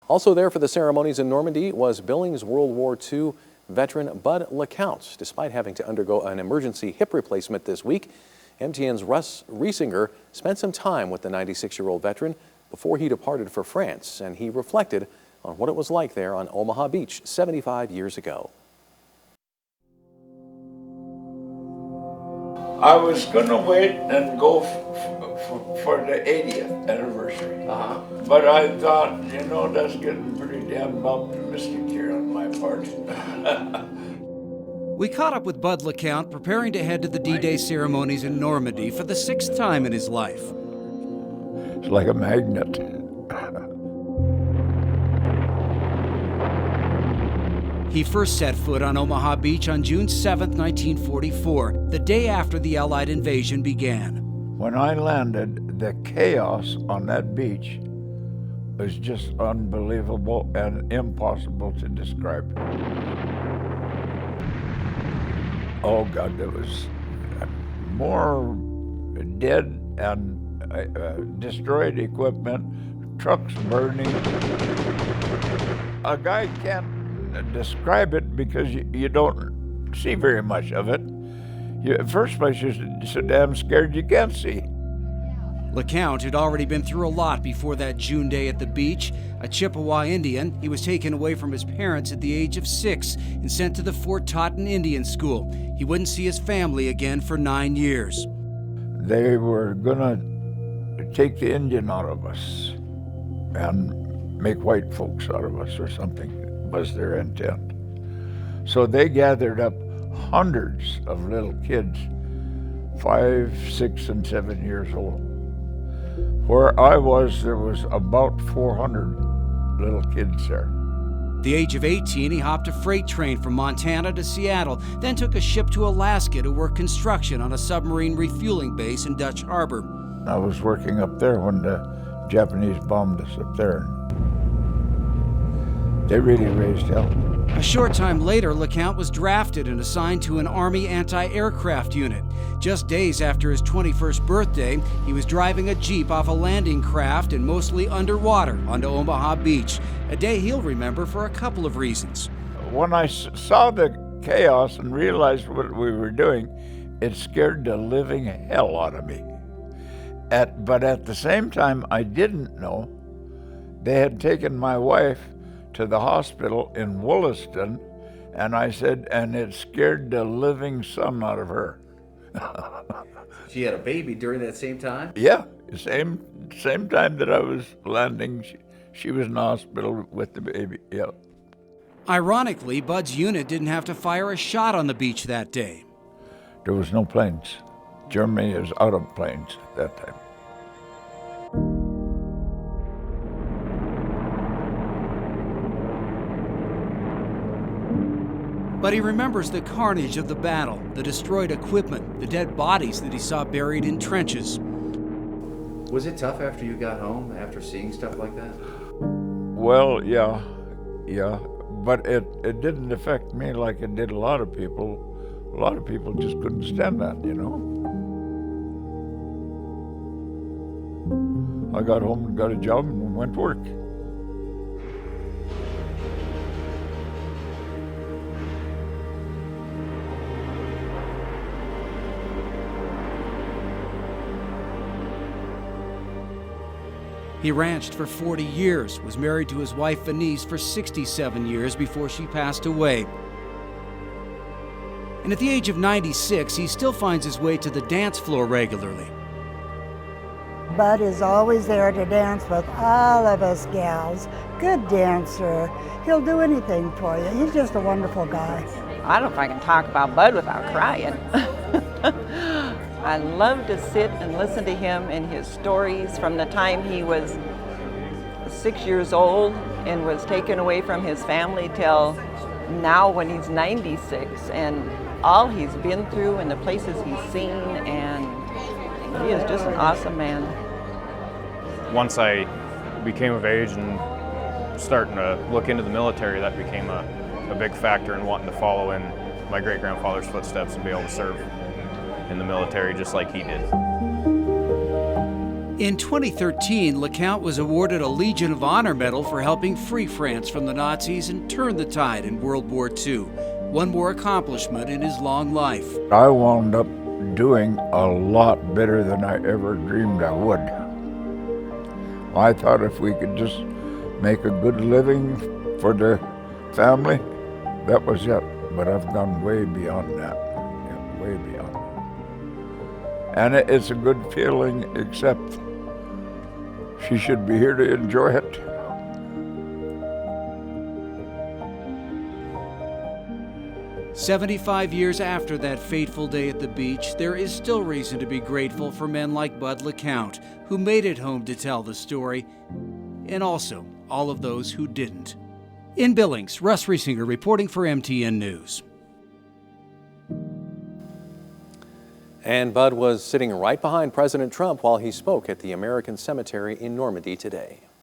Also there for the ceremonies in Normandy was Billings World War II veteran Bud LaCounte. Despite having to undergo an emergency hip replacement this week, MTN's Russ Riesinger spent some time with the 96-year-old veteran before he departed for France, and he reflected on what it was like there on Omaha Beach 75 years ago. I was going to wait and go for the 80th anniversary. But I thought, you know, that's getting pretty damn optimistic here on my part. We caught up with Bud LaCounte preparing to head to the D-Day ceremonies in Normandy for the 6th time in his life. It's like a magnet. He first set foot on Omaha Beach on June 7, 1944, the day after the Allied invasion began. When I landed, the chaos on that beach was just unbelievable and impossible to describe. Oh God, there was more dead and destroyed equipment, trucks burning. A guy can't describe it because you don't see very much of it. First place, you're so damn scared you can't see. LaCounte had already been through a lot before that June day at the beach. A Chippewa Indian, he was taken away from his parents at the age of 6 and sent to the Fort Totten Indian School. He wouldn't see his family again for 9 years. They were gonna take the Indian out of us and make white folks out of us or something, was their intent. So they gathered up hundreds of little kids, 5, 6, and 7 years old. Where I was, there was about 400 little kids there. At the age of 18, he hopped a freight train from Montana to Seattle, then took a ship to Alaska to work construction on a submarine refueling base in Dutch Harbor. I was working up there when the Japanese bombed us up there. They really raised hell. A short time later, LaCounte was drafted and assigned to an Army anti-aircraft unit. Just days after his 21st birthday, he was driving a Jeep off a landing craft and mostly underwater onto Omaha Beach, a day he'll remember for a couple of reasons. When I saw the chaos and realized what we were doing, it scared the living hell out of me. But at the same time, I didn't know they had taken my wife to the hospital in Wollaston, and I said, and it scared the living sun out of her. She had a baby during that same time? Yeah, same time that I was landing, she was in the hospital with the baby, yeah. Ironically, Bud's unit didn't have to fire a shot on the beach that day. There was no planes. Germany is out of planes at that time. But he remembers the carnage of the battle, the destroyed equipment, the dead bodies that he saw buried in trenches. Was it tough after you got home, after seeing stuff like that? Well, yeah, but it didn't affect me like it did a lot of people. A lot of people just couldn't stand that, you know. I got home and got a job and went to work. He ranched for 40 years, was married to his wife Venice for 67 years before she passed away. And at the age of 96, he still finds his way to the dance floor regularly. Bud is always there to dance with all of us gals. Good dancer. He'll do anything for you. He's just a wonderful guy. I don't know if I can talk about Bud without crying. I love to sit and listen to him and his stories from the time he was 6 years old and was taken away from his family till now when he's 96, and all he's been through and the places he's seen, and he is just an awesome man. Once I became of age and starting to look into the military, that became a big factor in wanting to follow in my great-grandfather's footsteps and be able to serve in the military just like he did. In 2013, LaCounte was awarded a Legion of Honor medal for helping free France from the Nazis and turn the tide in World War II. One more accomplishment in his long life. I wound up doing a lot better than I ever dreamed I would. I thought if we could just make a good living for the family, that was it. But I've gone way beyond that, yeah, way beyond. And it's a good feeling, except she should be here to enjoy it. "75 years after that fateful day at the beach, there is still reason to be grateful for men like Bud LaCounte, who made it home to tell the story, and also all of those who didn't." In Billings, Russ Riesinger reporting for MTN News. And Bud was sitting right behind President Trump while he spoke at the American Cemetery in Normandy today.